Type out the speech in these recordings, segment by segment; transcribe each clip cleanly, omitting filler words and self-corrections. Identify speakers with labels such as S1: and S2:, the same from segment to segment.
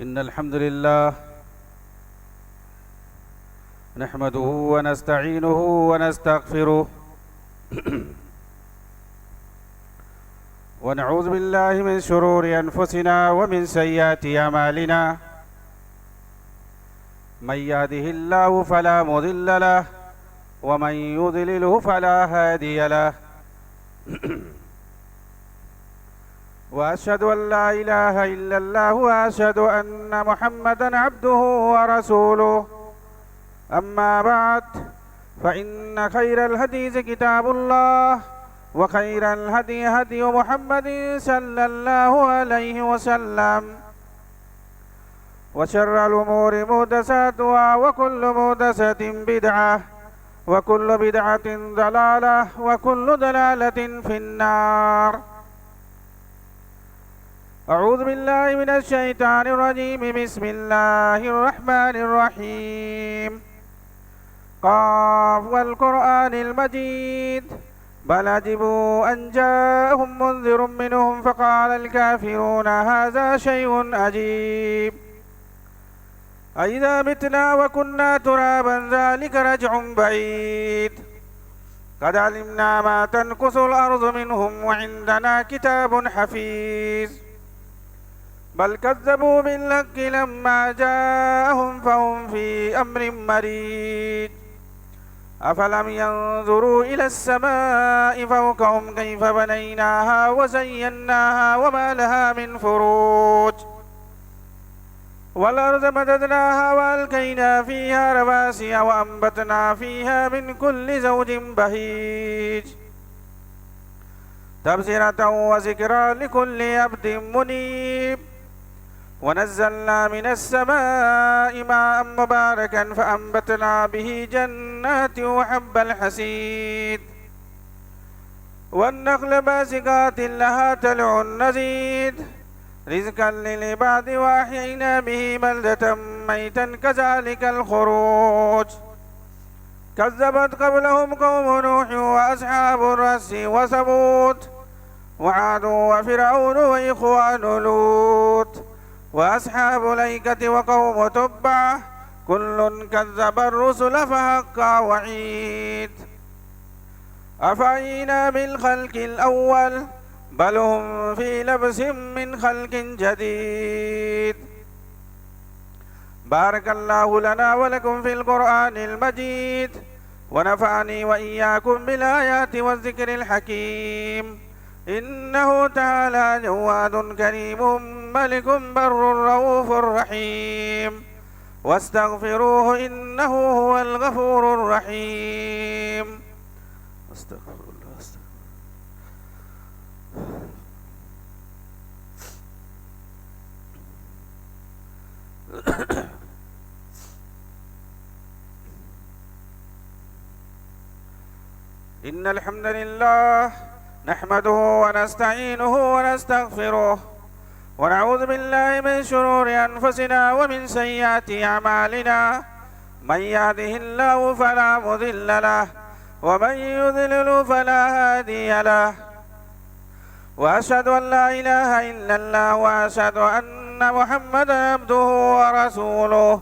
S1: إن الحمد لله نحمده ونستعينه ونستغفره ونعوذ بالله من شرور أنفسنا ومن سيئات أعمالنا من يهده الله فلا مضل له ومن يضلله فلا هادي له وأشهد أن لا إله إلا الله وأشهد أن محمدًا عبده ورسوله أما بعد فإن خير الحديث كتاب الله وخير الهدي هدي محمد صلى الله عليه وسلم وشر الأمور محدثاتها وكل محدثة بدعة وكل بدعة ضلالة وكل ضلالة في النار. أعوذ بالله من الشيطان الرجيم. بسم الله الرحمن الرحيم. قاف والقرآن المجيد بل عجبوا أن جاءهم منذر منهم فقال الكافرون هذا شيء عجيب أإذا متنا وكنا ترابا ذلك رجع بعيد قد علمنا ما تنقص الأرض منهم وعندنا كتاب حفيظ بل كذبوا بالحق لما جاءهم فهم في أمر مريج أفلم ينظروا إلى السماء فوقهم كيف بنيناها وزيناها وما لها من فروج والأرض مددناها وألقينا فيها رواسي وأنبتنا فيها من كل زوج بهيج تبصرة وذكرى لكل عبد منيب ونزلنا من السماء ماء مباركا فأنبتنا به جنات وحب الحسيد والنخل باسقات لها طلع نضيد رزقا للعباد وأحيينا به بلدة ميتا كذلك الخروج كذبت قبلهم قوم نوح وأصحاب الرس وثمود وعاد وفرعون وإخوان لوط وأصحاب الأيكة وقوم تبع كل كذب الرسل فحق وعيد أفعينا بالخلق الأول بل هم في لبس من خلق جديد. بارك الله لنا ولكم في القرآن المجيد ونفعني وإياكم بالآيات والذكر الحكيم إنه تعالى جواد كريم ملك بر رؤوف رحيم واستغفروه إنه هو الغفور الرحيم. استغفر الله. إن الحمد لله نحمده ونستعينه ونستغفره ونعوذ بالله من شرور أنفسنا ومن سيئات أعمالنا من يهده الله فلا مضل له ومن يضلل فلا هادي له وأشهد أن لا إله إلا الله وأشهد أن محمدا عبده ورسوله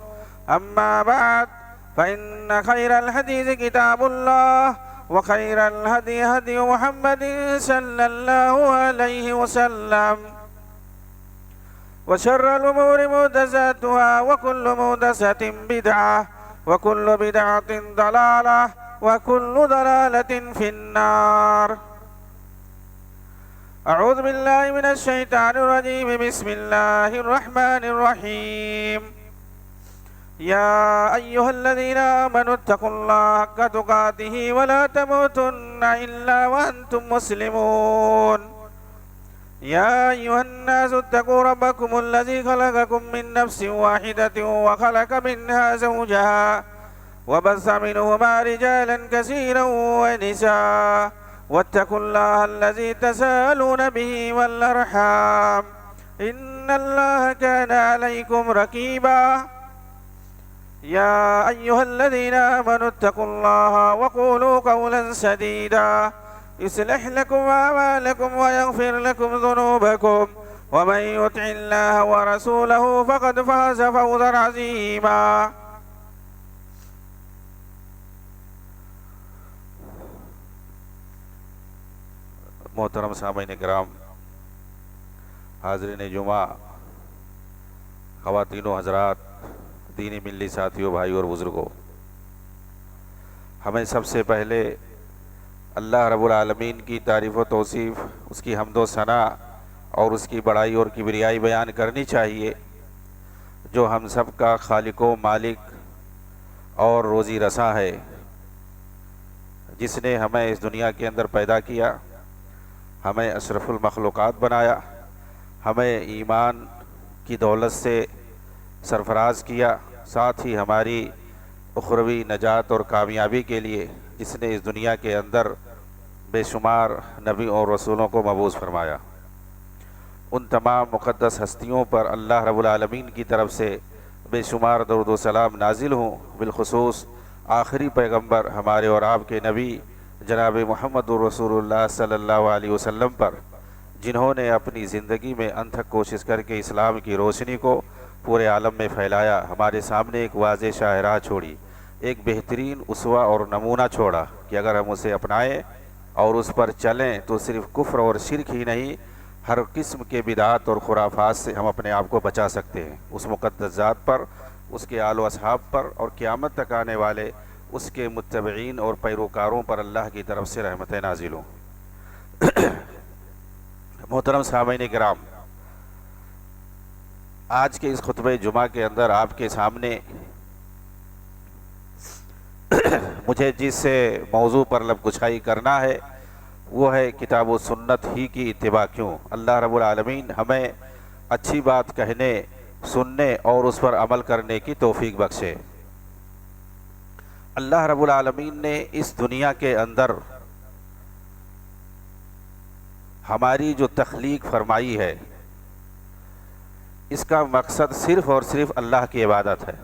S1: أما بعد فإن خير الحديث كتاب الله وخير الهدي هدي محمد صلى الله عليه وسلم وشر الأمور محدثاتها وكل محدثة بدعة وكل بدعة ضلالة وكل ضلالة في النار. أعوذ بالله من الشيطان الرجيم. بسم الله الرحمن الرحيم. يا أيها الذين آمنوا اتقوا الله حق تقاته ولا تموتن إلا وأنتم مسلمون. يا أيها الناس اتقوا ربكم الذي خلقكم من نفس واحدة وخلق منها زوجها وبث منهما رجالا كثيرا ونساء واتقوا الله الذي تساءلون به والأرحام إن الله كان عليكم رقيبا. يا أيها الذين آمنوا اتقوا الله وقولوا قولا سديدا يصلح لكم أعمالكم ويغفر لكم ذنوبكم ومن يطع الله ورسوله فقد فاز فوزا عظيما. محترم سامعین کرام، حاضرین جمعہ، خواتین و حضرات، دینی ملی ساتھیوں، بھائی اور بزرگوں، ہمیں سب سے پہلے اللہ رب العالمین کی تعریف و توصیف، اس کی حمد و ثنا اور اس کی بڑائی اور کبریائی بیان کرنی چاہیے، جو ہم سب کا خالق و مالک اور روزی رساں ہے، جس نے ہمیں اس دنیا کے اندر پیدا کیا، ہمیں اشرف المخلوقات بنایا، ہمیں ایمان کی دولت سے سرفراز کیا، ساتھ ہی ہماری اخروی نجات اور کامیابی کے لیے جس نے اس دنیا کے اندر بے شمار نبی اور رسولوں کو مبعوث فرمایا. ان تمام مقدس ہستیوں پر اللہ رب العالمین کی طرف سے بے شمار درود و سلام نازل ہوں، بالخصوص آخری پیغمبر ہمارے اور آپ کے نبی جناب محمد رسول اللہ صلی اللہ علیہ وسلم پر، جنہوں نے اپنی زندگی میں انتھک کوشش کر کے اسلام کی روشنی کو پورے عالم میں پھیلایا، ہمارے سامنے ایک واضح شاہراہ چھوڑی، ایک بہترین اسوہ اور نمونہ چھوڑا کہ اگر ہم اسے اپنائیں اور اس پر چلیں تو صرف کفر اور شرک ہی نہیں، ہر قسم کے بدعات اور خرافات سے ہم اپنے آپ کو بچا سکتے ہیں. اس مقدس ذات پر، اس کے آل و اصحاب پر اور قیامت تک آنے والے اس کے متبعین اور پیروکاروں پر اللہ کی طرف سے رحمتیں نازل ہوں. محترم سامعین کرام، آج کے اس خطبہ جمعہ کے اندر آپ کے سامنے مجھے جس موضوع پر لب گشائی کرنا ہے وہ ہے کتاب و سنت ہی کی اتباع کیوں. اللہ رب العالمین ہمیں اچھی بات کہنے، سننے اور اس پر عمل کرنے کی توفیق بخشے. اللہ رب العالمین نے اس دنیا کے اندر ہماری جو تخلیق فرمائی ہے، اس کا مقصد صرف اور صرف اللہ کی عبادت ہے.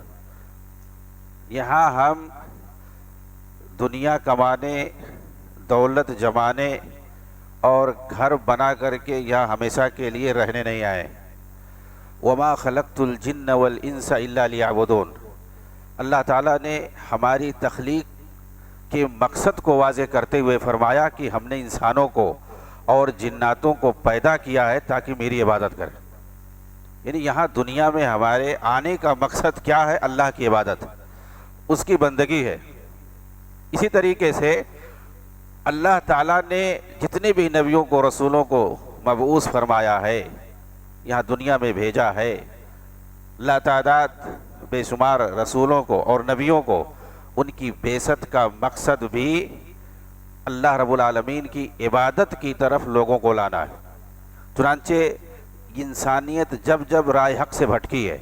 S1: یہاں ہم دنیا کمانے، دولت جمانے اور گھر بنا کر کے یہاں ہمیشہ کے لیے رہنے نہیں آئے. وما خلقت الجن والانس الا لیعبدون. اللہ تعالیٰ نے ہماری تخلیق کے مقصد کو واضح کرتے ہوئے فرمایا کہ ہم نے انسانوں کو اور جناتوں کو پیدا کیا ہے تاکہ میری عبادت کریں. یعنی یہاں دنیا میں ہمارے آنے کا مقصد کیا ہے؟ اللہ کی عبادت، اس کی بندگی ہے. اسی طریقے سے اللہ تعالیٰ نے جتنے بھی نبیوں کو، رسولوں کو مبعوث فرمایا ہے، یہاں دنیا میں بھیجا ہے، لاتعداد بے شمار رسولوں کو اور نبیوں کو، ان کی بعثت کا مقصد بھی اللہ رب العالمین کی عبادت کی طرف لوگوں کو لانا ہے. چنانچہ انسانیت جب جب راہ حق سے بھٹکی ہے،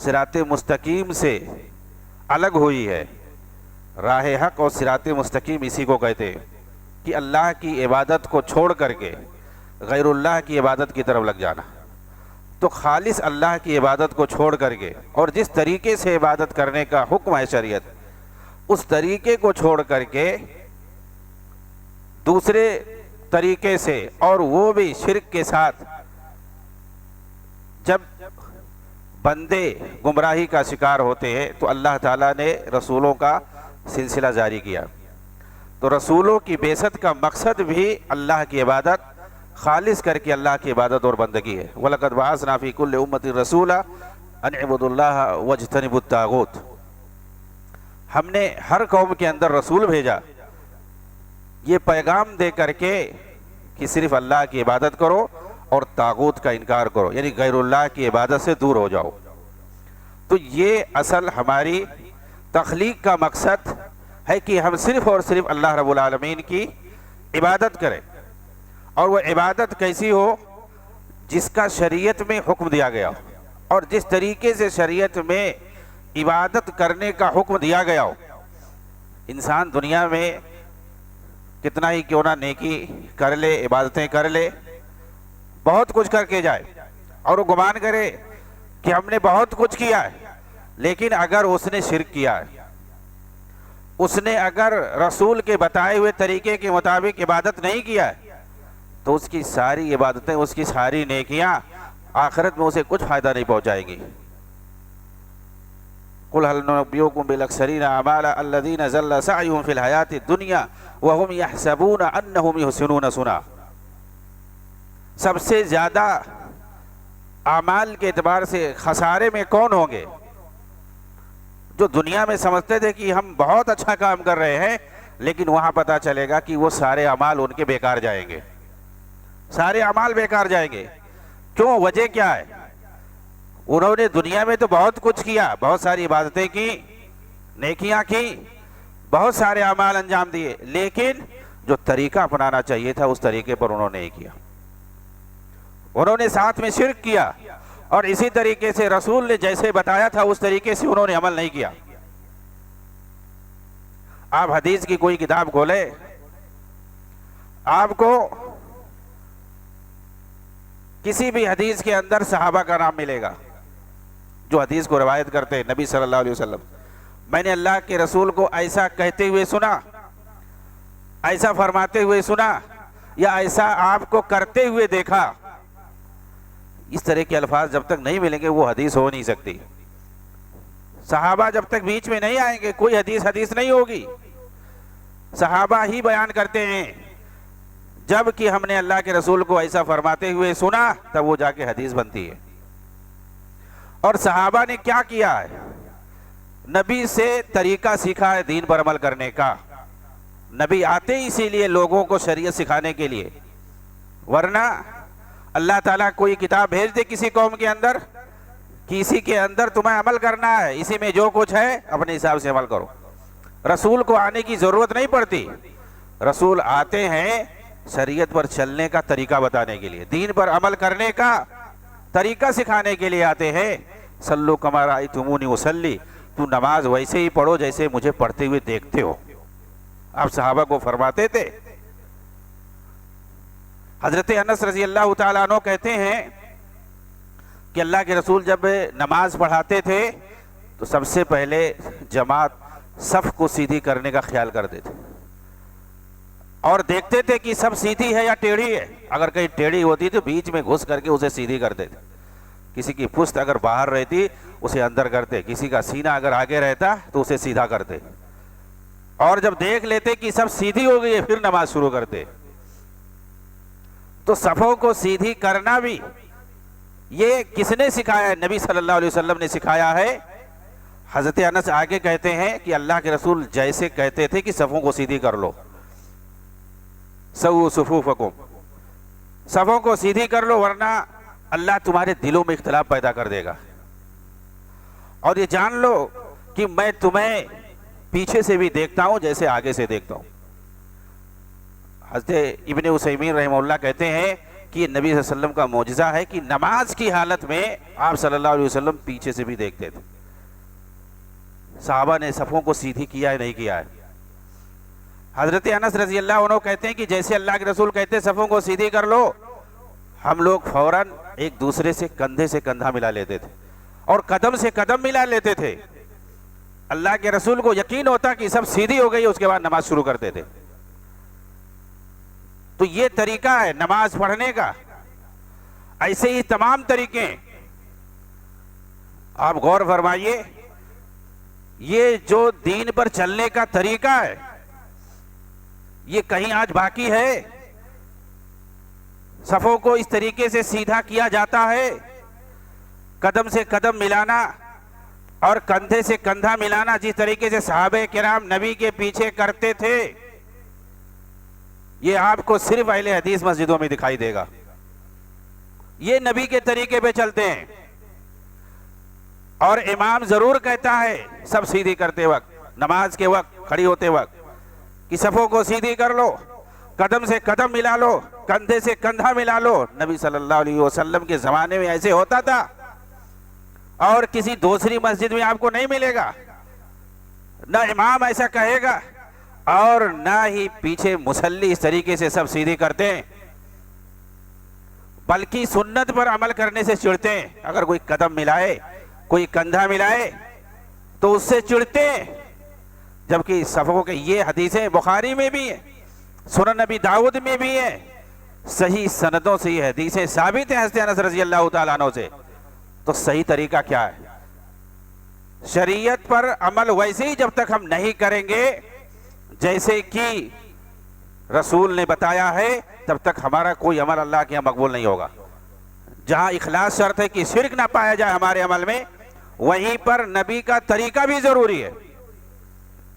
S1: صراط مستقیم سے الگ ہوئی ہے، راہ حق اور صراط مستقیم اسی کو کہتے ہیں کہ اللہ کی عبادت کو چھوڑ کر کے غیر اللہ کی عبادت کی طرف لگ جانا. تو خالص اللہ کی عبادت کو چھوڑ کر کے اور جس طریقے سے عبادت کرنے کا حکم ہے شریعت، اس طریقے کو چھوڑ کر کے دوسرے طریقے سے، اور وہ بھی شرک کے ساتھ، جب بندے گمراہی کا شکار ہوتے ہیں تو اللہ تعالیٰ نے رسولوں کا سلسلہ جاری کیا. تو رسولوں کی بعثت کا مقصد بھی اللہ کی عبادت خالص کر کے اللہ کی عبادت اور بندگی ہے. وَلَقَدْ بَعَثْنَا فِي كُلِّ أُمَّةٍ رَسُولًا أَنِ اعْبُدُوا اللَّهَ وَاجْتَنِبُوا الطَّاغُوتَ. ہم نے ہر قوم کے اندر رسول بھیجا یہ پیغام دے کر کے کہ صرف اللہ کی عبادت کرو اور طاغوت کا انکار کرو، یعنی غیر اللہ کی عبادت سے دور ہو جاؤ. تو یہ اصل ہماری تخلیق کا مقصد ہے کہ ہم صرف اور صرف اللہ رب العالمین کی عبادت کریں. اور وہ عبادت کیسی ہو؟ جس کا شریعت میں حکم دیا گیا ہو، اور جس طریقے سے شریعت میں عبادت کرنے کا حکم دیا گیا ہو. انسان دنیا میں کتنا ہی کیوں نہ نیکی کر لے، عبادتیں کر لے، بہت کچھ کر کے جائے اور وہ گمان کرے کہ ہم نے بہت کچھ کیا ہے، لیکن اگر اس نے شرک کیا ہے، اس نے اگر رسول کے بتائے ہوئے طریقے کے مطابق عبادت نہیں کیا ہے، تو اس کی ساری عبادتیں، اس کی ساری نیکیاں آخرت میں اسے کچھ فائدہ نہیں پہنچائیں گی۔ قل هل ننبئكم بالاخسرین اعمالا الذین ضل سعیهم فی الحیاۃ الدنیا وهم یحسبون انهم یحسنون صنعا۔ سب سے زیادہ اعمال کے اعتبار سے خسارے میں کون ہوں گے؟ جو دنیا میں سمجھتے تھے کہ ہم بہت اچھا کام کر رہے ہیں، لیکن وہاں پتہ چلے گا کہ وہ سارے اعمال ان کے بیکار جائیں گے، سارے اعمال بیکار جائیں گے۔ کیوں؟ وجہ کیا ہے؟ انہوں نے دنیا میں تو بہت کچھ کیا، بہت ساری عبادتیں کی، نیکیاں کی، بہت سارے اعمال انجام دیے، لیکن جو طریقہ اپنانا چاہیے تھا اس طریقے پر انہوں نے نہیں کیا۔ انہوں نے ساتھ میں شرک کیا، اور اسی طریقے سے رسول نے جیسے بتایا تھا اس طریقے سے انہوں نے عمل نہیں کیا۔ آپ حدیث کی کوئی کتاب کھولیں، آپ کو کسی بھی حدیث کے اندر صحابہ کا نام ملے گا جو حدیث کو روایت کرتے ہیں نبی صلی اللہ علیہ وسلم، میں نے اللہ کے رسول کو ایسا کہتے ہوئے سنا، ایسا فرماتے ہوئے سنا، یا ایسا آپ کو کرتے ہوئے دیکھا۔ اس طرح کے الفاظ جب تک نہیں ملیں گے وہ حدیث ہو نہیں سکتی۔ صحابہ جب تک بیچ میں نہیں آئیں گے کوئی حدیث نہیں ہوگی۔ صحابہ ہی بیان کرتے ہیں، جب کہ ہم نے اللہ کے رسول کو ایسا فرماتے ہوئے سنا تب وہ جا کے حدیث بنتی ہے۔ اور صحابہ نے کیا کیا ہے؟ نبی سے طریقہ سیکھا ہے دین پر عمل کرنے کا۔ نبی آتے اسی لیے لوگوں کو شریعت سکھانے کے لیے، ورنہ اللہ تعالیٰ کوئی کتاب بھیج دے کسی قوم کے اندر، کسی کے اندر تمہیں عمل کرنا ہے، اسی میں جو کچھ ہے اپنے حساب سے عمل کرو۔ رسول کو آنے کی ضرورت نہیں پڑتی، رسول آتے ہیں شریعت پر چلنے کا طریقہ بتانے کے لیے، دین پر عمل کرنے کا طریقہ سکھانے کے لیے آتے ہیں۔ صلو کما رأیتمونی اصلی، تو نماز ویسے ہی پڑھو جیسے مجھے پڑھتے ہوئے دیکھتے ہو، آپ صحابہ کو فرماتے تھے۔ حضرت انس رضی اللہ تعالیٰ عنہ کہتے ہیں کہ اللہ کے رسول جب نماز پڑھاتے تھے تو سب سے پہلے جماعت صف کو سیدھی کرنے کا خیال کرتے تھے، اور دیکھتے تھے کہ سب سیدھی ہے یا ٹیڑھی ہے۔ اگر کہیں ٹیڑھی ہوتی تو بیچ میں گھس کر کے اسے سیدھی کرتے تھے، کسی کی پشت اگر باہر رہتی اسے اندر کرتے، کسی کا سینہ اگر آگے رہتا تو اسے سیدھا کرتے، اور جب دیکھ لیتے کہ سب سیدھی ہو گئی ہے پھر نماز شروع کرتے۔ تو صفوں کو سیدھی کرنا بھی یہ کس نے سکھایا ہے؟ نبی صلی اللہ علیہ وسلم نے سکھایا ہے۔ حضرت انس آگے کہتے ہیں کہ اللہ کے رسول جیسے کہتے تھے کہ صفوں کو سیدھی کر لو، سووا صفوفکم، صفوں کو سیدھی کر لو ورنہ اللہ تمہارے دلوں میں اختلاف پیدا کر دے گا، اور یہ جان لو کہ میں تمہیں پیچھے سے بھی دیکھتا ہوں جیسے آگے سے دیکھتا ہوں۔ حضرت ابن عثیمین رحمہ اللہ کہتے ہیں کہ یہ نبی صلی اللہ علیہ وسلم کا معجزہ ہے کہ نماز کی حالت میں آپ صلی اللہ علیہ وسلم پیچھے سے بھی دیکھتے تھے۔ صحابہ نے صفوں کو سیدھی کیا ہے نہیں کیا ہے؟ حضرت انس رضی اللہ عنہ کہتے ہیں کہ جیسے اللہ کے رسول کہتے صفوں کو سیدھی کر لو، ہم لوگ فوراً ایک دوسرے سے کندھے سے کندھا ملا لیتے تھے اور قدم سے قدم ملا لیتے تھے۔ اللہ کے رسول کو یقین ہوتا کہ سب سیدھی ہو گئی، اس کے بعد نماز شروع کرتے تھے۔ تو یہ طریقہ ہے نماز پڑھنے کا۔ ایسے ہی تمام طریقے آپ غور فرمائیے، یہ جو دین پر چلنے کا طریقہ ہے یہ کہیں آج باقی ہے؟ صفوں کو اس طریقے سے سیدھا کیا جاتا ہے، قدم سے قدم ملانا اور کندھے سے کندھا ملانا جس طریقے سے صحابہ کرام نبی کے پیچھے کرتے تھے، یہ آپ کو صرف اہل حدیث مسجدوں میں دکھائی دے گا۔ یہ نبی کے طریقے پہ چلتے ہیں، اور امام ضرور کہتا ہے سب سیدھی کرتے وقت، نماز کے وقت، کھڑی ہوتے وقت، کہ صفوں کو سیدھی کر لو، قدم سے قدم ملا لو، کندھے سے کندھا ملا لو۔ نبی صلی اللہ علیہ وسلم کے زمانے میں ایسے ہوتا تھا، اور کسی دوسری مسجد میں آپ کو نہیں ملے گا، نہ امام ایسا کہے گا اور نہ ہی پیچھے مصلی اس طریقے سے سب سیدھی کرتے ہیں، بلکہ سنت پر عمل کرنے سے چڑھتے ہیں۔ اگر کوئی قدم ملائے، کوئی کندھا ملائے تو اس سے چڑھتے ہیں، جبکہ صفوں کے یہ حدیثیں بخاری میں بھی ہیں، سنن نبی داؤد میں بھی ہیں صحیح سندوں سے یہ حدیثیں ثابت ہیں حضرت انس رضی اللہ تعالیٰ عنہ سے، تو صحیح طریقہ کیا ہے؟ شریعت پر عمل ویسے ہی جب تک ہم نہیں کریں گے جیسے کہ رسول نے بتایا ہے، تب تک ہمارا کوئی عمل اللہ کے یہاں مقبول نہیں ہوگا۔ جہاں اخلاص شرط ہے کہ شرک نہ پایا جائے ہمارے عمل میں، وہیں پر نبی کا طریقہ بھی ضروری ہے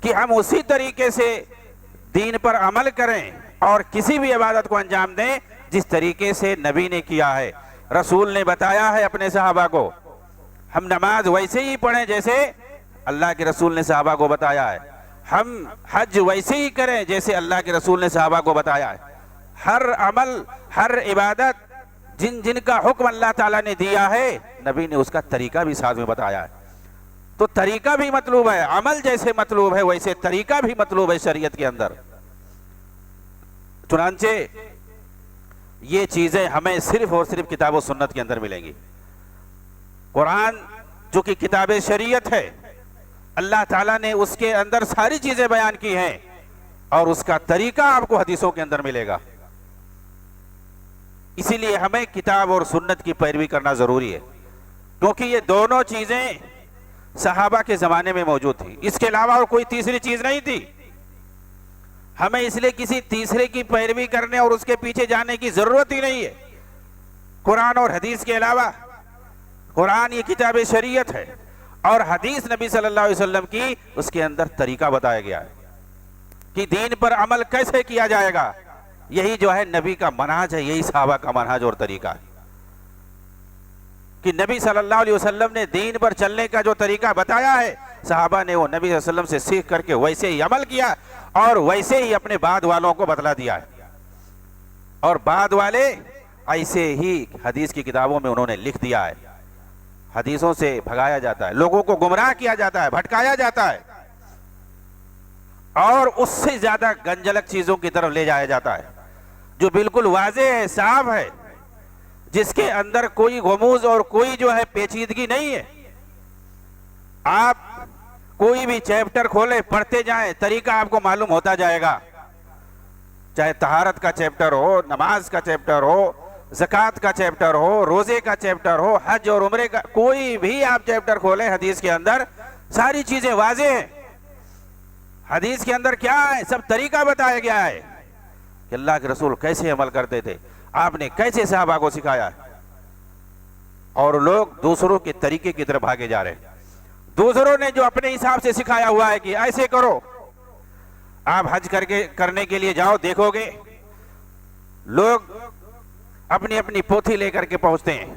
S1: کہ ہم اسی طریقے سے دین پر عمل کریں اور کسی بھی عبادت کو انجام دیں جس طریقے سے نبی نے کیا ہے، رسول نے بتایا ہے اپنے صحابہ کو۔ ہم نماز ویسے ہی پڑھیں جیسے اللہ کے رسول نے صحابہ کو بتایا ہے، ہم حج ویسے ہی کریں جیسے اللہ کے رسول نے صحابہ کو بتایا ہے۔ ہر عمل، ہر عبادت جن جن کا حکم اللہ تعالیٰ نے دیا ہے، نبی نے اس کا طریقہ بھی ساتھ میں بتایا ہے۔ تو طریقہ بھی مطلوب ہے، عمل جیسے مطلوب ہے ویسے طریقہ بھی مطلوب ہے شریعت کے اندر۔ چنانچہ یہ چیزیں ہمیں صرف اور صرف کتاب و سنت کے اندر ملیں گی۔ قرآن جو کہ کتاب شریعت ہے، اللہ تعالیٰ نے اس کے اندر ساری چیزیں بیان کی ہیں اور اس کا طریقہ آپ کو حدیثوں کے اندر ملے گا۔ اسی لیے ہمیں کتاب اور سنت کی پیروی کرنا ضروری ہے، کیونکہ یہ دونوں چیزیں صحابہ کے زمانے میں موجود تھی، اس کے علاوہ اور کوئی تیسری چیز نہیں تھی۔ ہمیں اس لیے کسی تیسرے کی پیروی کرنے اور اس کے پیچھے جانے کی ضرورت ہی نہیں ہے۔ قرآن اور حدیث کے علاوہ، قرآن یہ کتاب شریعت ہے اور حدیث نبی صلی اللہ علیہ وسلم کی، اس کے اندر طریقہ بتایا گیا ہے کہ دین پر عمل کیسے کیا جائے گا۔ یہی جو ہے نبی کا منہج ہے، یہی صحابہ کا منہج اور طریقہ ہے کہ نبی صلی اللہ علیہ وسلم نے دین پر چلنے کا جو طریقہ بتایا ہے، صحابہ نے وہ نبی صلی اللہ علیہ وسلم سے سیکھ کر کے ویسے ہی عمل کیا اور ویسے ہی اپنے بعد والوں کو بتلا دیا ہے، اور بعد والے ایسے ہی حدیث کی کتابوں میں انہوں نے لکھ دیا ہے۔ حدیثوں سے بھگایا جاتا ہے، لوگوں کو گمراہ کیا جاتا ہے، بھٹکایا جاتا ہے، اور اس سے زیادہ گنجلک چیزوں کی طرف لے جایا جاتا ہے جو بالکل واضح ہے، صاف ہے، جس کے اندر کوئی غموض اور کوئی جو ہے پیچیدگی نہیں ہے۔ آپ کوئی بھی چیپٹر کھولے، پڑھتے جائیں، طریقہ آپ کو معلوم ہوتا جائے گا، چاہے طہارت کا چیپٹر ہو، نماز کا چیپٹر ہو، زکوٰۃ کا چیپٹر ہو، روزے کا چیپٹر ہو، حج اور عمرے کا، کوئی بھی آپ چیپٹر کھولیں حدیث کے اندر، ساری چیزیں واضح ہیں۔ حدیث کے اندر کیا ہے؟ سب طریقہ بتایا گیا ہے کہ اللہ کے رسول کیسے عمل کرتے تھے، آپ نے کیسے صحابہ کو سکھایا ہے، اور لوگ دوسروں کے طریقے کی طرف بھاگے جا رہے ہیں۔ دوسروں نے جو اپنے حساب سے سکھایا ہوا ہے کہ ایسے کرو، آپ حج کرنے کے لیے جاؤ، دیکھو گے لوگ اپنی اپنی پوتھی لے کر کے پہنچتے ہیں،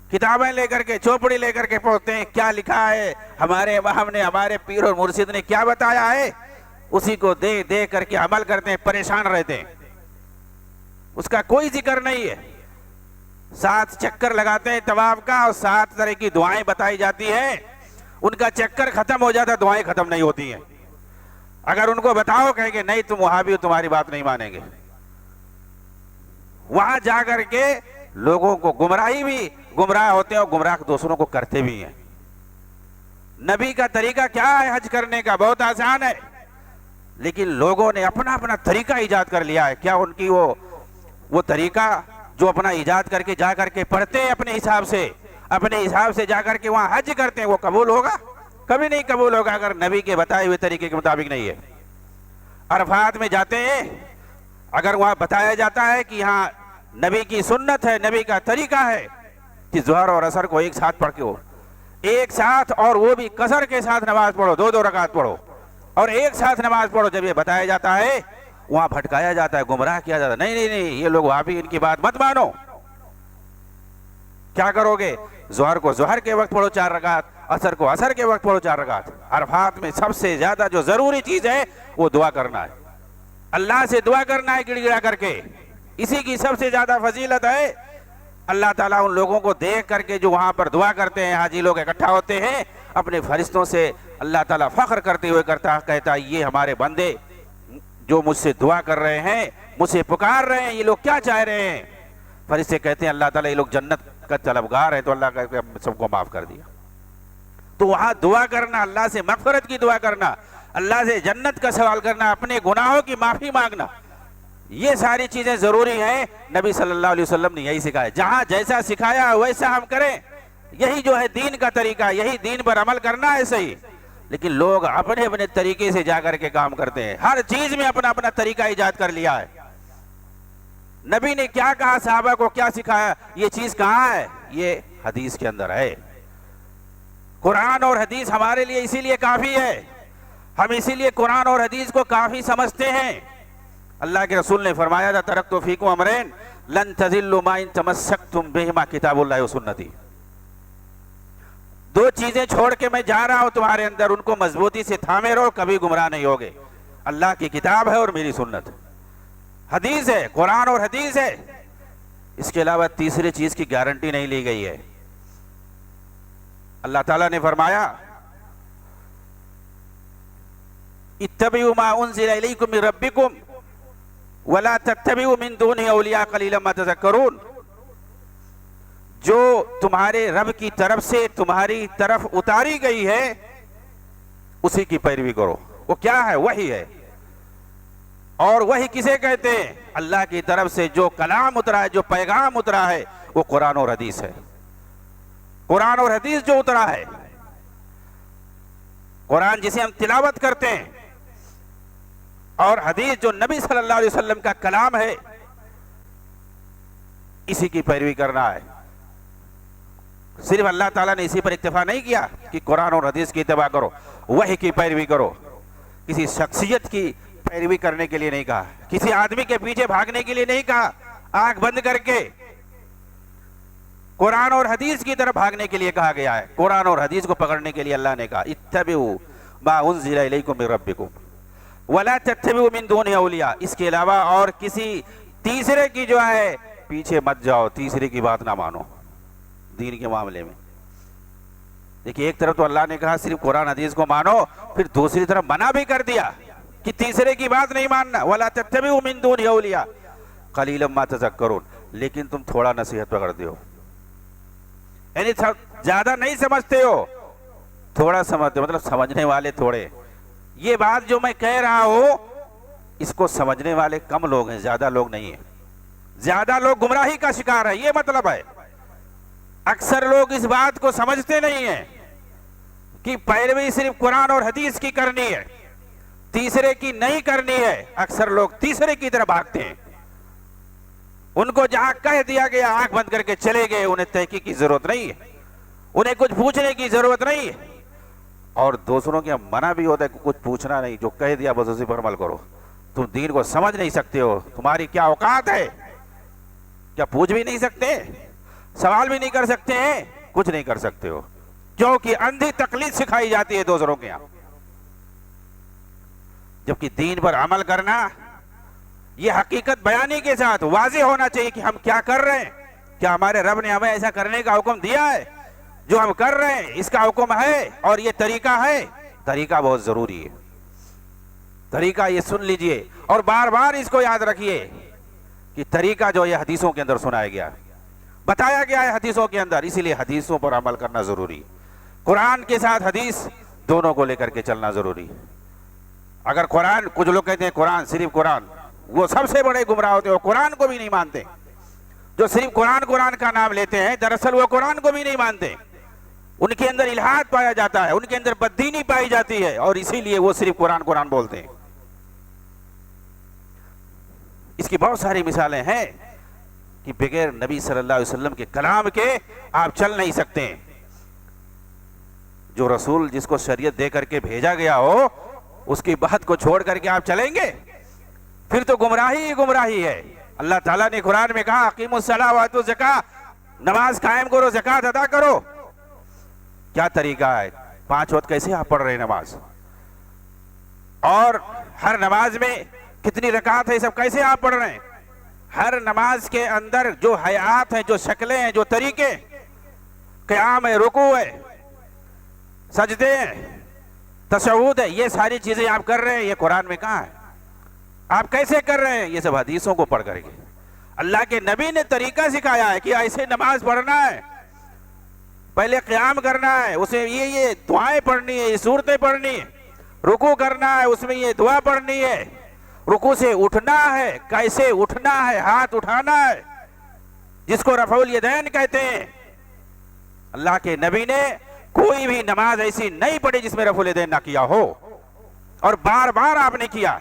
S1: کتابیں لے کر کے، چوپڑی لے کر کے پہنچتے ہیں، کیا لکھا ہے ہمارے امام نے، ہمارے پیر اور مرشد نے کیا بتایا ہے، اسی کو دے کر کے عمل کرتے ہیں، پریشان رہتے ہیں، اس کا کوئی ذکر نہیں ہے۔ 7 چکر لگاتے ہیں طواف کا اور 7 طرح کی دعائیں بتائی جاتی ہیں، ان کا چکر ختم ہو جاتا ہے، دعائیں ختم نہیں ہوتی ہیں۔ اگر ان کو بتاؤ، کہیں گے نہیں تم وہابی ہو، تمہاری بات نہیں مانیں گے۔ وہاں جا کر کے لوگوں کو گمراہ ہوتے ہیں اور گمراہ دوسروں کو کرتے بھی ہیں۔ نبی کا طریقہ کیا ہے حج کرنے کا؟ بہت آسان ہے، لیکن لوگوں نے اپنا اپنا طریقہ ایجاد کر لیا ہے۔ کیا ان کی وہ طریقہ جو اپنا ایجاد کر کے جا کر کے پڑھتے ہیں اپنے حساب سے جا کر کے وہاں حج کرتے ہیں، وہ قبول ہوگا؟ کبھی نہیں قبول ہوگا اگر نبی کے بتائے ہوئے طریقے کے مطابق نہیں ہے۔ عرفات میں جاتے ہیں، اگر وہاں بتایا جاتا ہے کہ یہاں نبی کی سنت ہے، نبی کا طریقہ ہے کہ ظہر اور عصر کو ایک ساتھ پڑھ کے ہو، ایک ساتھ، اور وہ بھی قصر کے ساتھ نماز پڑھو، 2 رکعت پڑھو اور ایک ساتھ نماز پڑھو، جب یہ بتایا جاتا ہے وہاں بھٹکایا جاتا ہے، گمراہ کیا جاتا ہے۔ نہیں، یہ لوگ وہاں بھی ان کی بات مت مانو۔ کیا کرو گے؟ ظہر کو ظہر کے وقت پڑھو 4 رکعت، عصر کو عصر کے وقت پڑھو 4 رکعت۔ عرفات میں سب سے زیادہ جو ضروری چیز ہے وہ دعا کرنا ہے، اللہ سے دعا کرنا ہے گڑ گڑا کر کے، اسی کی سب سے زیادہ فضیلت ہے۔ اللہ تعالیٰ ان لوگوں کو دیکھ کر کے جو وہاں پر دعا کرتے ہیں، حاجی لوگ اکٹھا ہوتے ہیں، اپنے فرشتوں سے اللہ تعالیٰ فخر کرتے ہوئے کہتا ہے یہ ہمارے بندے جو مجھ سے دعا کر رہے ہیں، مجھ سے پکار رہے ہیں، یہ لوگ کیا چاہ رہے ہیں؟ فرشتے کہتے ہیں اللہ تعالیٰ یہ لوگ جنت کا طلبگار ہے، تو اللہ کہتے ہیں سب کو معاف کر دیا۔ تو وہاں دعا کرنا، اللہ سے مغفرت کی دعا کرنا، اللہ سے جنت کا سوال کرنا، اپنے گناہوں کی معافی مانگنا، یہ ساری چیزیں ضروری ہیں. نبی صلی اللہ علیہ وسلم نے یہی سکھایا. جہاں جیسا سکھایا ویسا ہم کریں. یہی جو ہے دین کا طریقہ, یہی دین پر عمل کرنا ہے صحیح. لیکن لوگ اپنے اپنے طریقے سے جا کر کے کام کرتے ہیں. ہر چیز میں اپنا اپنا طریقہ ایجاد کر لیا ہے. نبی نے کیا کہا, صحابہ کو کیا سکھایا, یہ چیز کہاں ہے؟ یہ حدیث کے اندر ہے. قرآن اور حدیث ہمارے لیے اسی لیے کافی ہے. ہم اسی لیے قرآن اور حدیث کو کافی سمجھتے ہیں. اللہ کے رسول نے فرمایا تھا, ترکت فیکم امرین لن تضلوا ما ان تمسکتم بہما کتاب اللہ و سنتی. دو چیزیں چھوڑ کے میں جا رہا ہوں تمہارے اندر, ان کو مضبوطی سے تھامے رہو, کبھی گمراہ نہیں ہوگے. اللہ کی کتاب ہے اور میری سنت, حدیث ہے, قرآن اور حدیث ہے. اس کے علاوہ تیسری چیز کی گارنٹی نہیں لی گئی ہے. اللہ تعالیٰ نے فرمایا اتبعوا ما انزل الیکم من ربکم ولا تتبعوا من دونه اولیاء قلیلا ما تذکرون. جو تمہارے رب کی طرف سے تمہاری طرف اتاری گئی ہے اسی کی پیروی کرو. وہ کیا ہے؟ وحی ہے. اور وحی کسے کہتے ہیں؟ اللہ کی طرف سے جو کلام اترا ہے, جو پیغام اترا ہے, وہ قرآن اور حدیث ہے. قرآن اور حدیث جو اترا ہے, قرآن جسے ہم تلاوت کرتے ہیں اور حدیث جو نبی صلی اللہ علیہ وسلم کا کلام ہے, اسی کی پیروی کرنا ہے. صرف اللہ تعالیٰ نے اسی پر اکتفا نہیں کیا کہ قرآن اور حدیث کی اتباع کرو, وحی کی پیروی کرو. کسی شخصیت کی پیروی کرنے کے لیے نہیں کہا, کسی آدمی کے پیچھے بھاگنے کے لیے نہیں کہا. آنکھ بند کر کے قرآن اور حدیث کی طرف بھاگنے کے لیے کہا گیا ہے. قرآن اور حدیث کو پکڑنے کے لیے اللہ نے کہا اتبعوا ما انزل الیکم من ربکم ولا تتبعوا من دونہ اولیاء. اس کے علاوہ اور کسی تیسرے کی جو ہے پیچھے مت جاؤ, تیسرے کی بات نہ مانو دین کے معاملے میں. دیکھیے, ایک طرف تو اللہ نے کہا صرف قرآن حدیث کو مانو, پھر دوسری طرف منع بھی کر دیا کہ تیسرے کی بات نہیں ماننا. ولا تتبعوا من دونہ اولیاء قلیلا ما تذکرون. لیکن تم تھوڑا نصیحت پکڑتے ہو, یعنی زیادہ نہیں سمجھتے ہو, تھوڑا سمجھتے ہو, مطلب سمجھنے والے تھوڑے. یہ بات جو میں کہہ رہا ہوں اس کو سمجھنے والے کم لوگ ہیں, زیادہ لوگ نہیں ہیں. زیادہ لوگ گمراہی کا شکار ہے, یہ مطلب ہے. اکثر لوگ اس بات کو سمجھتے نہیں ہیں کہ پیروی صرف قرآن اور حدیث کی کرنی ہے, تیسرے کی نہیں کرنی ہے. اکثر لوگ تیسرے کی طرف بھاگتے ہیں. ان کو جہاں کہہ دیا گیا آنکھ بند کر کے چلے گئے. انہیں تحقیق کی ضرورت نہیں ہے, انہیں کچھ پوچھنے کی ضرورت نہیں ہے. اور دوسروں کے منع بھی ہوتا ہے کہ کچھ پوچھنا نہیں, جو کہہ دیا بس اسی پر عمل کرو. تم دین کو سمجھ نہیں سکتے ہو, تمہاری کیا اوقات ہے؟ کیا پوچھ بھی نہیں سکتے, سوال بھی نہیں کر سکتے ہیں, کچھ نہیں کر سکتے ہو, کیونکہ اندھی تقلید سکھائی جاتی ہے دوسروں کے یہاں. جبکہ دین پر عمل کرنا یہ حقیقت بیانی کے ساتھ واضح ہونا چاہیے کہ ہم کیا کر رہے ہیں. کیا ہمارے رب نے ہمیں ایسا کرنے کا حکم دیا ہے؟ جو ہم کر رہے ہیں اس کا حکم ہے اور یہ طریقہ ہے. طریقہ بہت ضروری ہے. طریقہ یہ سن لیجئے اور بار بار اس کو یاد رکھیے کہ طریقہ جو یہ حدیثوں کے اندر سنایا گیا, بتایا گیا ہے حدیثوں کے اندر, اسی لیے حدیثوں پر عمل کرنا ضروری. قرآن کے ساتھ حدیث دونوں کو لے کر کے چلنا ضروری. اگر قرآن, کچھ لوگ کہتے ہیں قرآن, صرف قرآن, وہ سب سے بڑے گمراہ ہوتے ہیں. وہ قرآن کو بھی نہیں مانتے. جو صرف قرآن کا نام لیتے ہیں دراصل وہ قرآن کو بھی نہیں مانتے. ان کے اندر الحاد پایا جاتا ہے, ان کے اندر بددینی پائی جاتی ہے, اور اسی لیے وہ صرف قرآن بولتے ہیں. اس کی بہت ساری مثالیں ہیں کہ بغیر نبی صلی اللہ علیہ وسلم کے کلام کے آپ چل نہیں سکتے. جو رسول جس کو شریعت دے کر کے بھیجا گیا ہو اس کی بات کو چھوڑ کر کے آپ چلیں گے پھر تو گمراہی ہی گمراہی ہے. اللہ تعالیٰ نے قرآن میں کہا اقیموا الصلاۃ وآتوا الزکاۃ, نماز قائم کرو, زکوٰۃ ادا کرو. کیا طریقہ ہے؟ 5 وقت کیسے آپ پڑھ رہے ہیں نماز, اور ہر نماز میں کتنی رکعت ہے, سب کیسے آپ پڑھ رہے ہیں. ہر نماز کے اندر جو حیات ہیں, جو شکلیں ہیں, جو طریقے, قیام ہے, رکوع ہے, سجدے ہیں, تشہد ہے, یہ ساری چیزیں آپ کر رہے ہیں. یہ قرآن میں کہاں ہے؟ آپ کیسے کر رہے ہیں؟ یہ سب حدیثوں کو پڑھ کر کے. اللہ کے نبی نے طریقہ سکھایا ہے کہ ایسے نماز پڑھنا ہے, پہلے قیام کرنا ہے, اسے یہ دعائیں پڑھنی ہے, یہ صورتیں پڑھنی ہے, رکوع کرنا ہے, اس میں یہ دعا پڑھنی ہے, رکوع سے اٹھنا ہے، کیسے اٹھنا ہے، ہاتھ اٹھانا ہے، جس کو رفع الیدین کہتے ہیں۔ اللہ کے نبی نے کوئی بھی نماز ایسی نہیں پڑھی جس میں رفع الیدین نہ کیا ہو، اور بار بار آپ نے کیا۔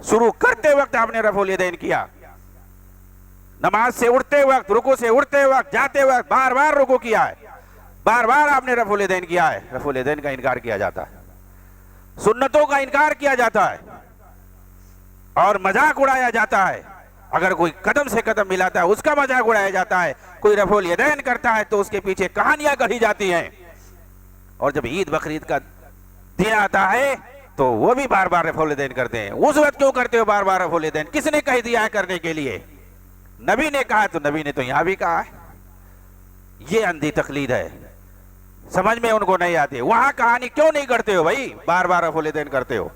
S1: شروع کرتے وقت آپ نے رفع الیدین کیا، نماز سے اٹھتے وقت، رکوع سے اٹھتے وقت، جاتے وقت بار بار رکوع کیا ہے، بار بار آپ نے رفع الیدین کیا ہے۔ رفع الیدین کا انکار کیا جاتا ہے، سنتوں کا انکار کیا جاتا ہے، اور مذاق اڑایا جاتا ہے۔ اگر کوئی قدم سے قدم ملاتا ہے اس کا مذاق اڑایا جاتا ہے، کوئی رفع الیدین کرتا ہے تو اس کے پیچھے کہانیاں گڑھی جاتی ہیں، اور جب عید بقرعید کا دن آتا ہے تو وہ بھی بار بار رفع الیدین کرتے ہیں۔ اس وقت کیوں کرتے ہو بار بار رفع الیدین؟ کس نے کہہ دیا ہے کرنے کے لیے؟ نبی نے کہا تو نبی نے تو یہاں بھی کہا ہے۔ یہ اندھی تقلید ہے، سمجھ میں ان کو نہیں آتی۔ وہاں کہانی کیوں نہیں کرتے ہو بھائی، بار بار رفع الیدین کرتے ہو؟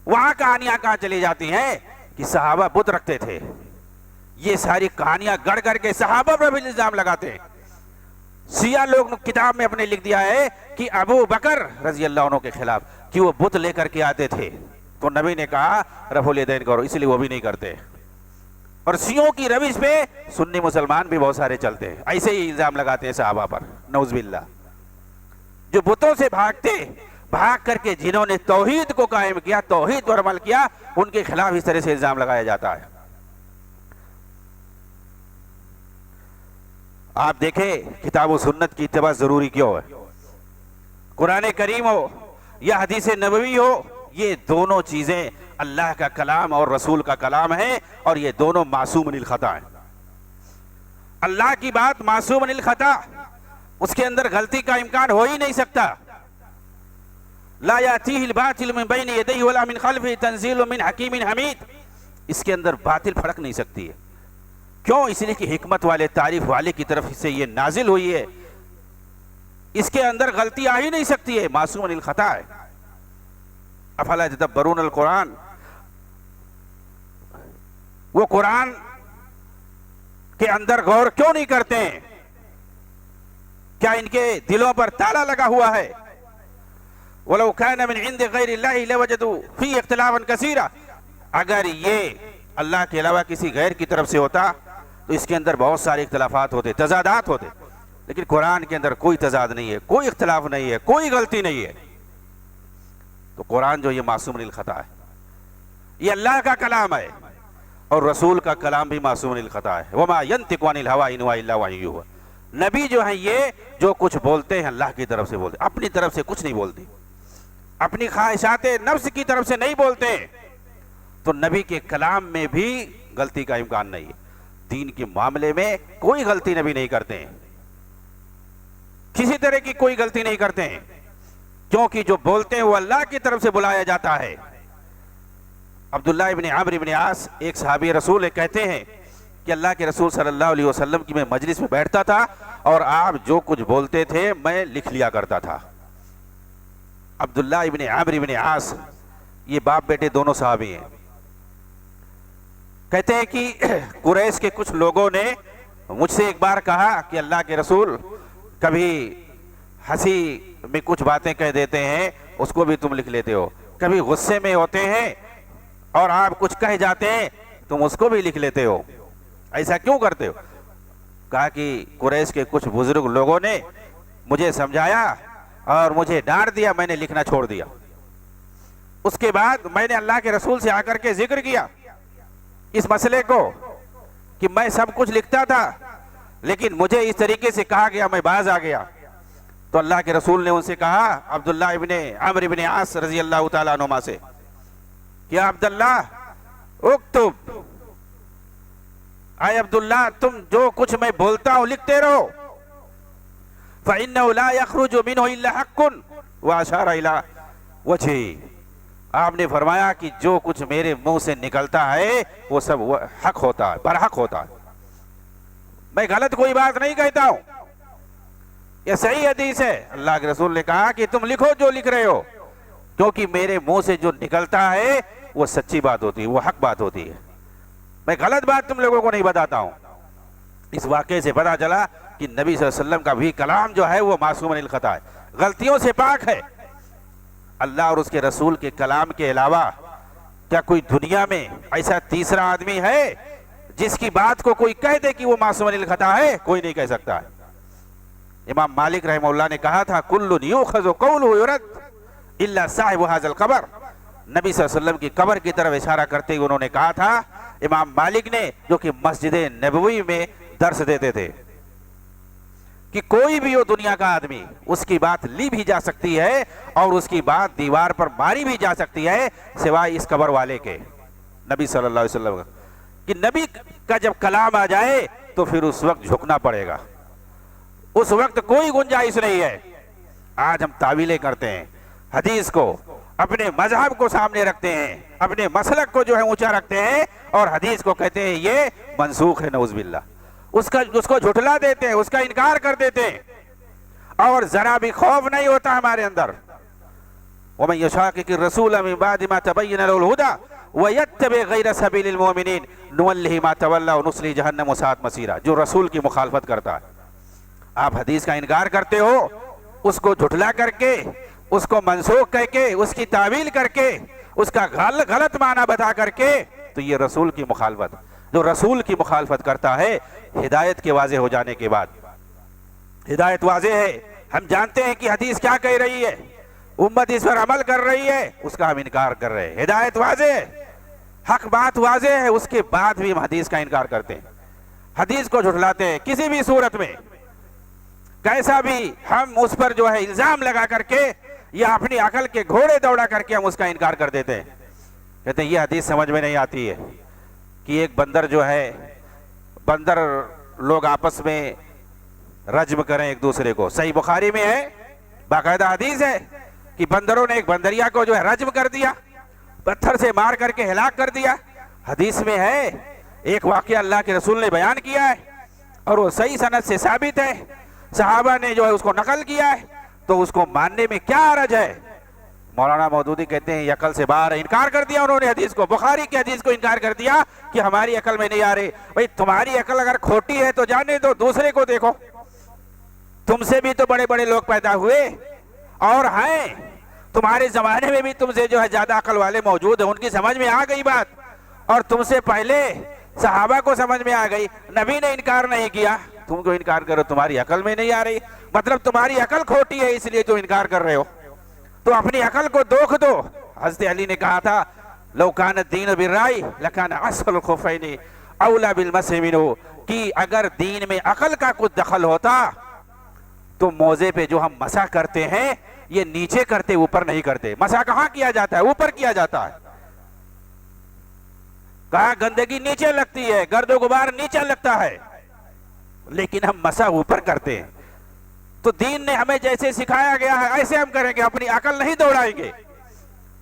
S1: وہاں کہانیاں کہاں چلی جاتی ہیں کہ صحابہ بت رکھتے تھے؟ یہ ساری کہانیاں گڑ کر کے صحابہ پر بھی الزام لگاتے ہیں۔ شیعہ لوگ کتاب میں اپنے لکھ دیا ہے کہ ابو بکر رضی اللہ عنہ کے خلاف کہ وہ بت لے کر کے آتے تھے، تو نبی نے کہا رفع الیدین کرو، اس لیے وہ بھی نہیں کرتے۔ اور شیعوں کی روش پہ سنی مسلمان بھی بہت سارے چلتے ہیں، ایسے ہی الزام لگاتے ہیں صحابہ پر، نعوذ باللہ۔ جو بتوں سے بھاگ کر کے جنہوں نے توحید کو قائم کیا، توحید پر عمل کیا، ان کے خلاف اس طرح سے الزام لگایا جاتا ہے۔ آپ دیکھیں کتاب و سنت کی اتباع ضروری کیوں ہے؟ قرآن کریم ہو یا حدیث نبوی ہو، یہ دونوں چیزیں اللہ کا کلام اور رسول کا کلام ہے، اور یہ دونوں معصوم من الخطا ہیں۔ اللہ کی بات معصوم من الخطا، اس کے اندر غلطی کا امکان ہو ہی نہیں سکتا۔ لا یاتیہ الباطل من بین یدیہ ولا من خلفہ تنزیل من حکیم حمید، اس کے اندر باطل پھڑک نہیں سکتی ہے۔ کیوں؟ اس لیے کہ حکمت والے، تعریف والے کی طرف سے یہ نازل ہوئی ہے، اس کے اندر غلطی آ ہی نہیں سکتی ہے، معصوم عن الخطا ہے۔ افلا یتدبرون القرآن، وہ قرآن کے اندر غور کیوں نہیں کرتے ہیں؟ کیا ان کے دلوں پر تالا لگا ہوا ہے؟ وَلَوْ كَانَ مِنْ عِنْدِ غَيْرِ اللَّهِ لَوَجَدُوا فِيهِ اخْتِلَافًا كَثِيرًا، اگر یہ اللہ کے علاوہ کسی غیر کی طرف سے ہوتا تو اس کے اندر بہت سارے اختلافات ہوتے، تضادات ہوتے، لیکن قرآن کے اندر کوئی تضاد نہیں ہے، کوئی اختلاف نہیں ہے، کوئی غلطی نہیں ہے۔ تو قرآن جو یہ معصوم من الخطا ہے، یہ اللہ کا کلام ہے، اور رسول کا کلام بھی معصوم من الخطا ہے۔ وَمَا يَنْطِقُ عَنِ الْهَوَىٰ إِنْ هُوَ إِلَّا وَحْيٌ يُوحَىٰ، نبی جو ہیں یہ جو کچھ بولتے ہیں اللہ کی طرف سے بولتے، اپنی طرف سے کچھ نہیں بولتے، اپنی خواہشات نفس کی طرف سے نہیں بولتے۔ تو نبی کے کلام میں بھی غلطی کا امکان نہیں ہے، دین کے معاملے میں کوئی غلطی نبی نہیں کرتے ہیں، کسی طرح کی کوئی غلطی نہیں کرتے ہیں، کیونکہ جو بولتے ہیں وہ اللہ کی طرف سے بلایا جاتا ہے۔ عبداللہ ابن عمرو ابن عاص ایک صحابی رسول کہتے ہیں کہ اللہ کے رسول صلی اللہ علیہ وسلم کی میں مجلس میں بیٹھتا تھا اور آپ جو کچھ بولتے تھے میں لکھ لیا کرتا تھا۔ عبداللہ ابن عمرو ابن عاص یہ باپ بیٹے دونوں صحابی ہیں۔ کہتے ہیں کہ قریش کے کچھ لوگوں نے مجھ سے ایک بار کہا کہ اللہ کے رسول کبھی ہنسی میں کچھ باتیں کہہ دیتے ہیں، اس کو بھی تم لکھ لیتے ہو، کبھی غصے میں ہوتے ہیں اور آپ کچھ کہہ جاتے ہیں تم اس کو بھی لکھ لیتے ہو، ایسا کیوں کرتے ہو؟ کہا کہ قریش کے کچھ بزرگ لوگوں نے مجھے سمجھایا اور مجھے ڈانٹ دیا، میں نے لکھنا چھوڑ دیا۔ اس کے بعد میں نے اللہ کے رسول سے آ کر کے ذکر کیا اس مسئلے کو کہ میں سب کچھ لکھتا تھا لیکن مجھے اس طریقے سے کہا گیا، میں باز آ گیا۔ تو اللہ کے رسول نے ان سے کہا عبداللہ ابن عمرو ابن عاص رضی اللہ تعالیٰ عنہما سے کہ عبداللہ اکتب، اے عبداللہ تم جو کچھ میں بولتا ہوں لکھتے رہو، فَإِنَّهُ لَا يَخْرُجُ مِنْهُ إِلَّا حَقٌّ وَأَشَارَ إِلَىٰ وَجْهِهِ، آپ نے فرمایا کہ جو کچھ میرے منہ سے نکلتا ہے وہ سب حق ہوتا ہے، برحق ہوتا ہے، میں غلط کوئی بات نہیں کہتا ہوں، یہ صحیح حدیث ہے۔ اللہ کے رسول نے کہا کہ تم لکھو جو لکھ رہے ہو، کیونکہ میرے منہ سے جو نکلتا ہے وہ سچی بات ہوتی ہے، وہ حق بات ہوتی ہے، میں غلط بات تم لوگوں کو نہیں بتاتا ہوں۔ اس واقعے سے پتا چلا کہ نبی صلی اللہ علیہ وسلم کا بھی کلام جو ہے وہ معصوم عن الخطا ہے، غلطیوں سے پاک ہے۔ اللہ اور اس کے رسول کے کلام کے علاوہ کیا کوئی دنیا میں ایسا تیسرا آدمی ہے جس کی بات کو کوئی کہہ دے کہ وہ معصوم عن الخطا ہے؟ کوئی نہیں کہہ سکتا ہے۔ امام مالک رحمہ اللہ نے کہا تھا کل یؤخذ قولہ یرد الا صاحب ھذا القبر۔ نبی صلی اللہ علیہ وسلم کی قبر کی طرف اشارہ کرتے ہوئے انہوں نے کہا تھا، امام مالک نے، جو کہ مسجد نبوی میں درس دیتے تھے، کہ کوئی بھی ہو دنیا کا آدمی، اس کی بات لی بھی جا سکتی ہے اور اس کی بات دیوار پر ماری بھی جا سکتی ہے سوائے اس قبر والے کے، نبی صلی اللہ علیہ وسلم کا، کہ نبی کا جب کلام آ جائے تو پھر اس وقت جھکنا پڑے گا، اس وقت کوئی گنجائش نہیں ہے۔ آج ہم تعویلیں کرتے ہیں، حدیث کو، اپنے مذہب کو سامنے رکھتے ہیں، اپنے مسلک کو جو ہے اونچا رکھتے ہیں اور حدیث کو کہتے ہیں یہ منسوخ ہے، نعوذ باللہ، اس کو جھٹلا دیتے ہیں، اس کا انکار کر دیتے ہیں، اور ذرا بھی خوف نہیں ہوتا ہمارے اندر۔ وَمَن يُشَاقِقِ الرَّسُولَ مِن بَعْدِ مَا تَبَيَّنَ لَهُ الْهُدَىٰ وَيَتَّبِعْ غَيْرَ سَبِيلِ الْمُؤْمِنِينَ نُوَلِّهِ مَا تَوَلَّىٰ وَنُصْلِهِ جَهَنَّمَ وَسَاءَتْ مَصِيرًا، جو رسول کی مخالفت کرتا ہے، آپ حدیث کا انکار کرتے ہو، اس کو جھٹلا کر کے، اس کو منسوخ کہہ کے، اس کی تعویل کر کے، اس کا غلط معنی بتا کر کے، تو یہ رسول کی مخالفت۔ جو رسول کی مخالفت کرتا ہے ہدایت کے واضح ہو جانے کے بعد، ہدایت واضح ہے، ہم جانتے ہیں کہ حدیث کیا کہہ رہی ہے، امت اس پر عمل کر رہی ہے، اس کا ہم انکار کر رہے ہیں، ہدایت واضح ہے، حق بات واضح ہے، اس کے بعد بھی ہم حدیث کا انکار کرتے ہیں، حدیث کو جھٹلاتے ہیں کسی بھی صورت میں، کیسا بھی ہم اس پر جو ہے الزام لگا کر کے یا اپنی عقل کے گھوڑے دوڑا کر کے ہم اس کا انکار کر دیتے ہیں، کہتے ہیں یہ حدیث سمجھ میں نہیں آتی ہے کہ ایک بندر جو ہے، بندر لوگ آپس میں رجم کریں ایک دوسرے کو، صحیح بخاری میں ہے، باقاعدہ حدیث ہے کہ بندروں نے ایک بندریا کو جو ہے رجم کر دیا، پتھر سے مار کر کے ہلاک کر دیا، حدیث میں ہے، ایک واقعہ اللہ کے رسول نے بیان کیا ہے اور وہ صحیح سند سے ثابت ہے، صحابہ نے جو ہے اس کو نقل کیا ہے، تو اس کو ماننے میں کیا حرج ہے؟ مولانا مودودی کہتے ہیں یہ عقل سے باہر ہے، انکار کر دیا انہوں نے حدیث کو، بخاری کی حدیث کو انکار کر دیا کہ ہماری عقل میں نہیں آ رہی۔ بھئی تمہاری عقل اگر کھوٹی ہے تو جانے دو، دوسرے کو دیکھو، تم سے بھی تو بڑے بڑے لوگ پیدا ہوئے اور ہیں، تمہارے زمانے میں بھی تم سے جو ہے زیادہ عقل والے موجود ہیں، ان کی سمجھ میں آ گئی بات، اور تم سے پہلے صحابہ کو سمجھ میں آ گئی، نبی نے انکار نہیں کیا، تم کو انکار کرو، تمہاری عقل میں نہیں آ رہی، مطلب تمہاری عقل کھوٹی ہے اس لیے تو انکار کر رہے ہو، تو اپنی عقل کو دوکھ دو۔ حضرت علی نے کہا تھا لو کان الدین بالرائے لکان اسفل الخفین اولا بالمسح منہ، کہ اگر دین میں عقل کا کچھ دخل ہوتا تو موزے پہ جو ہم مسح کرتے ہیں یہ نیچے کرتے، اوپر نہیں کرتے۔ مسح کہاں کیا جاتا ہے؟ اوپر کیا جاتا ہے۔ کہا گندگی نیچے لگتی ہے، گرد و غبار نیچے لگتا ہے، لیکن ہم مسح اوپر کرتے ہیں۔ تو دین نے ہمیں جیسے سکھایا گیا ہے ایسے ہم کریں گے، اپنی عقل نہیں دوڑائیں گے۔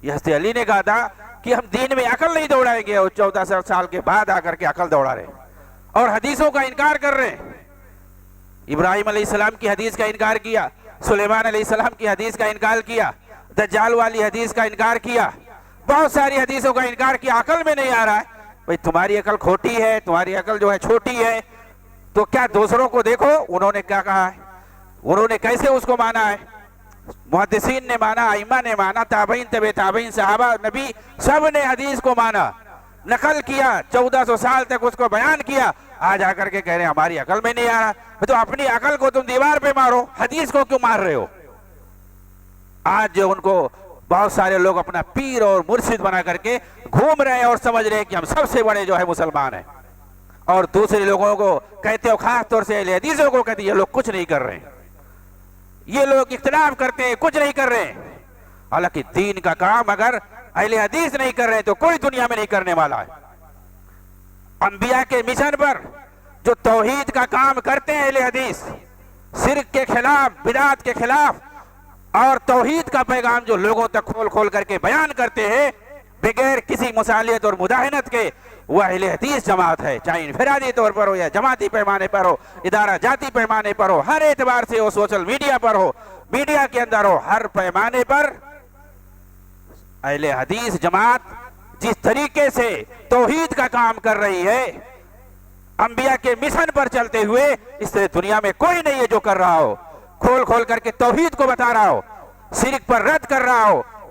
S1: یہ حضرت علی نے کہا تھا کہ ہم دین میں عقل نہیں دوڑائیں گے، اور 14 سال کے بعد آ کر کے عقل دوڑا رہے ہیں اور حدیثوں کا انکار کر رہے ہیں۔ ابراہیم علیہ السلام کی حدیث کا انکار کیا، سلیمان علیہ السلام کی حدیث کا انکار کیا، دجال والی حدیث کا انکار کیا، بہت ساری حدیثوں کا انکار کیا، عقل میں نہیں آ رہا ہے۔ بھئی تمہاری عقل کھوٹی ہے، تمہاری عقل جو ہے چھوٹی ہے، تو کیا دوسروں کو دیکھو انہوں نے کیا کہا ہے، انہوں نے کیسے اس کو مانا ہے، محدثین نے مانا، ائمہ نے مانا، تابعین، تبع تابعین، صحابہ، نبی، سب نے حدیث کو مانا، نقل کیا، 1400 سال تک اس کو بیان کیا، آج آ کر کے کہہ رہے ہیں ہماری عقل میں نہیں آ رہا۔ تو اپنی عقل کو تم دیوار پہ مارو، حدیث کو کیوں مار رہے ہو؟ آج جو ان کو بہت سارے لوگ اپنا پیر اور مرشد بنا کر کے گھوم رہے ہیں اور سمجھ رہے ہیں کہ ہم سب سے بڑے جو ہے مسلمان ہیں، اور دوسرے لوگوں کو کہتے ہو، خاص طور سے اہل حدیثوں کو کہتے ہیں یہ لوگ کچھ نہیں کر رہے ہیں، یہ لوگ اختلاف کرتے ہیں، کچھ نہیں کر رہے ہیں۔ حالانکہ دین کا کام اگر اہل حدیث نہیں کر رہے تو کوئی دنیا میں نہیں کرنے والا ہے۔ انبیاء کے مشن پر جو توحید کا کام کرتے ہیں اہل حدیث، شرک کے خلاف، بدعت کے خلاف، اور توحید کا پیغام جو لوگوں تک کھول کھول کر کے بیان کرتے ہیں بغیر کسی مصالحت اور مداہنت کے، وہ اہل حدیث جماعت ہے، چاہے انفرادی طور پر ہو یا جماعتی پیمانے پر ہو، ادارہ جاتی پیمانے پر ہو، ہر اعتبار سے ہو، سوشل میڈیا پر ہو، میڈیا کے اندر ہو، ہر پیمانے پر اہل حدیث جماعت جس طریقے سے توحید کا کام کر رہی ہے، انبیاء کے مشن پر چلتے ہوئے، اس طرح دنیا میں کوئی نہیں ہے جو کر رہا ہو، کھول کھول کر کے توحید کو بتا رہا ہو، شرک پر رد کر رہا ہو،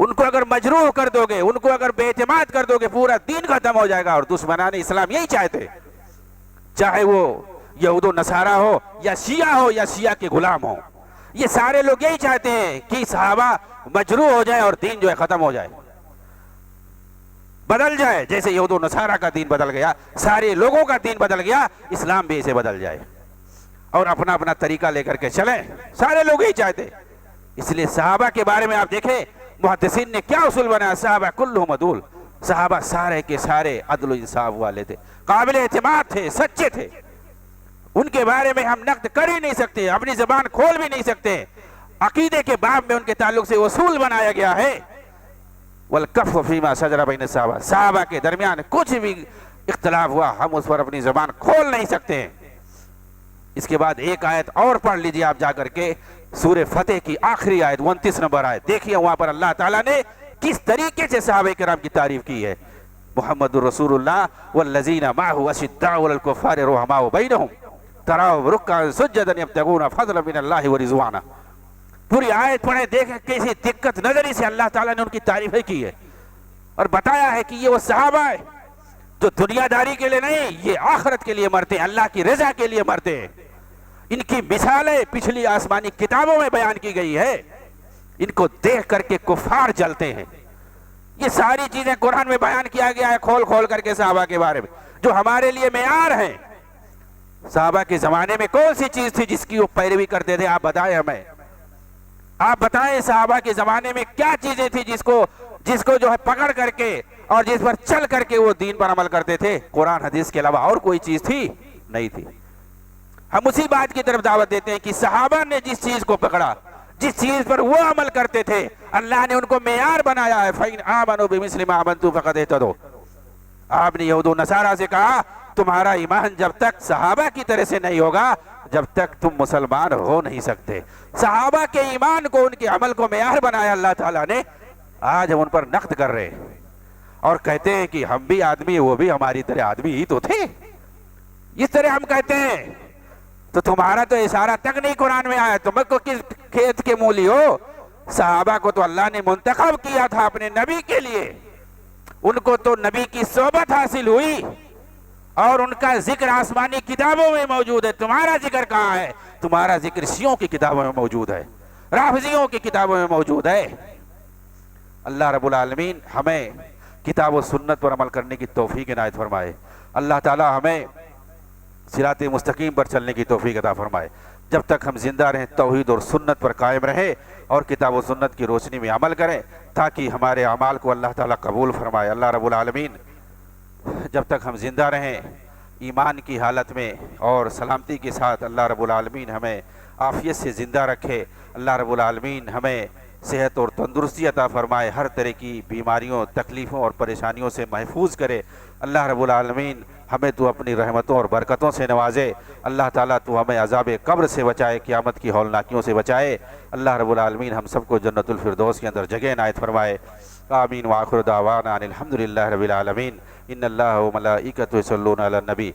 S2: ان کو اگر مجروح کر دو گے، ان کو اگر بے اعتماد کر دو گے، پورا دین ختم ہو جائے گا۔ اور دشمنان اسلام یہی چاہتے، چاہے وہ یہود و نصارہ ہو یا شیعہ ہو یا شیعہ کے غلام ہو، یہ سارے لوگ یہی چاہتے ہیں کہ صحابہ مجروح ہو جائیں اور دین جو ہے ختم ہو جائے، بدل جائے، جیسے یہود و نصارہ کا دین بدل گیا، سارے لوگوں کا دین بدل گیا، اسلام بھی اسے بدل جائے اور اپنا اپنا طریقہ لے کر کے چلیں، سارے لوگ یہی چاہتے۔ اس لیے صحابہ کے بارے میں آپ دیکھیں محدثین نے کیا اصول بنایا، صحابہ کلہم عدول، صحابہ سارے کے سارے عدل و انصاف والے تھے، قابل اعتماد تھے، سچے تھے، ان کے بارے میں ہم نقد کر ہی نہیں سکتے، اپنی زبان کھول بھی نہیں سکتے۔ عقیدے کے باب میں ان کے تعلق سے اصول بنایا گیا ہے، والکف فیما شجر بین الصحابہ، صحابہ کے درمیان کچھ بھی اختلاف ہوا ہم اس پر اپنی زبان کھول نہیں سکتے۔ اس کے بعد ایک آیت اور پڑھ لیجئے آپ جا کر کے، سورہ فتح کی آخری آیت 29 نمبر آیت، دیکھیے وہاں پر اللہ تعالیٰ نے کس طریقے سے صحابہ کرام کی تعریف کی ہے۔ محمد رسول اللہ والذین معہ اشداء علی الکفار رحماء بینہم تراہم رکعا سجدا یبتغون فضلا من اللہ ورضوانا۔ پوری آیت پڑھیں، دیکھیں کیسی دقت نظری سے اللہ تعالیٰ نے ان کی تعریفیں کی ہے اور بتایا ہے کہ یہ وہ صحابہ ہے جو دنیا داری کے لیے نہیں، یہ آخرت کے لیے مرتے ہیں، اللہ کی رضا کے لیے مرتے ہیں۔ ان کی مثالیں پچھلی آسمانی کتابوں میں بیان کی گئی ہے، ان کو دیکھ کر کے کفار جلتے ہیں۔ یہ ساری چیزیں قرآن میں بیان کیا گیا ہے کھول کھول کر کے صحابہ کے بارے میں، جو ہمارے لیے معیار ہیں۔ صحابہ کے زمانے میں کون سی چیز تھی جس کی وہ پیروی کرتے تھے؟ آپ بتائیں ہمیں، آپ بتائیں صحابہ کے زمانے میں کیا چیزیں تھی جس کو جو ہے پکڑ کر کے اور جس پر چل کر کے وہ دین پر عمل کرتے تھے؟ قرآن حدیث کے علاوہ اور کوئی چیز تھی؟ نہیں تھی۔ ہم اسی بات کی طرف دعوت دیتے ہیں کہ صحابہ نے جس چیز کو پکڑا، جس چیز پر وہ عمل کرتے تھے، اللہ نے ان کو معیار بنایا ہے۔ فَإِنْ آمَنُوا بِمِثْلِ مَا آمَنْتُمْ فَقَدْ اهْتَدَوْا۔ آپ نے یہود و نصارہ سے کہا تمہارا ایمان جب تک صحابہ کی طرح سے نہیں ہوگا جب تک تم مسلمان ہو نہیں سکتے۔ صحابہ کے ایمان کو، ان کے عمل کو معیار بنایا اللہ تعالیٰ نے۔ آج ہم ان پر نقد کر رہے ہیں اور کہتے ہیں کہ ہم بھی آدمی، وہ بھی ہماری طرح آدمی ہی تو تھے، اس طرح ہم کہتے ہیں۔ تو تمہارا تو اشارہ تک نہیں قرآن میں آیا، تم کو کس کھیت کے مولی ہو؟ صحابہ کو تو اللہ نے منتخب کیا تھا اپنے نبی کے لیے، ان کو تو نبی کی صحبت حاصل ہوئی اور ان کا ذکر آسمانی کتابوں میں موجود ہے۔ تمہارا ذکر کہاں ہے؟ تمہارا ذکر شیعوں کی کتابوں میں موجود ہے، رافضیوں کی کتابوں میں موجود ہے۔ اللہ رب العالمین ہمیں کتاب و سنت پر عمل کرنے کی توفیق عنایت فرمائے۔ اللہ تعالی ہمیں صراط مستقیم پر چلنے کی توفیق عطا فرمائے۔ جب تک ہم زندہ رہیں توحید اور سنت پر قائم رہیں اور کتاب و سنت کی روشنی میں عمل کریں تاکہ ہمارے اعمال کو اللہ تعالیٰ قبول فرمائے۔ اللہ رب العالمین جب تک ہم زندہ رہیں ایمان کی حالت میں اور سلامتی کے ساتھ، اللہ رب العالمین ہمیں عافیت سے زندہ رکھے۔ اللہ رب العالمین ہمیں صحت اور تندرستی عطا فرمائے، ہر طرح کی بیماریوں، تکلیفوں اور پریشانیوں سے محفوظ کرے۔ اللہ رب العالمین ہمیں تو اپنی رحمتوں اور برکتوں سے نوازے۔ اللہ تعالیٰ تو ہمیں عذاب قبر سے بچائے، قیامت کی ہولناکیوں سے بچائے۔ اللہ رب العالمین ہم سب کو جنت الفردوس کے اندر جگہ عنایت فرمائے۔ آمین وآخر دعوانا ان الحمد للہ رب العالمین۔ ان اللہ و ملائکتہ یصلون علی النبی۔